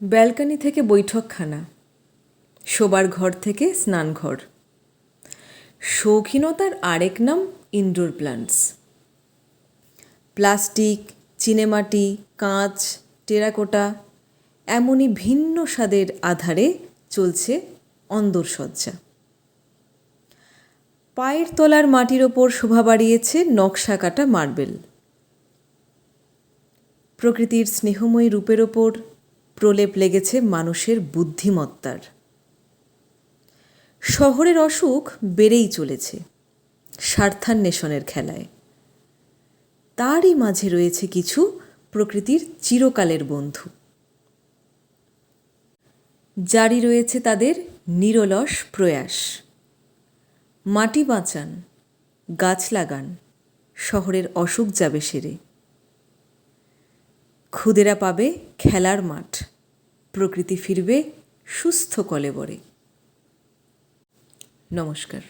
Balcony থেকে বৈঠকখানা, শোবার ঘর থেকে স্নানঘর। শৌখিনতার আরেক নাম ইনডোর প্ল্যান্টস। প্লাস্টিক, চিনেমাটি, কাঁচ, টেরাকোটা এমনই ভিন্ন স্বাদের আধারে চলছে অন্দরসজ্জা। পায়ের তলার মাটির ওপর শোভা বাড়িয়েছে নকশা কাটা মার্বেল। প্রকৃতির স্নেহময়ী রূপের ওপর প্রলেপ লেগেছে মানুষের বুদ্ধিমত্তার। শহরের অসুখ বেড়েই চলেছে স্বার্থান্বেষণের খেলায়। তারই মাঝে রয়েছে কিছু প্রকৃতির চিরকালের বন্ধু। জারি রয়েছে তাদের নিরলস প্রয়াস। মাটি বাঁচান, গাছ লাগান, শহরের অসুখ যাবে সেরে। খুদেরা পাবে খেলার মাঠ, প্রকৃতি ফিরবে সুস্থ কলেবরে। নমস্কার।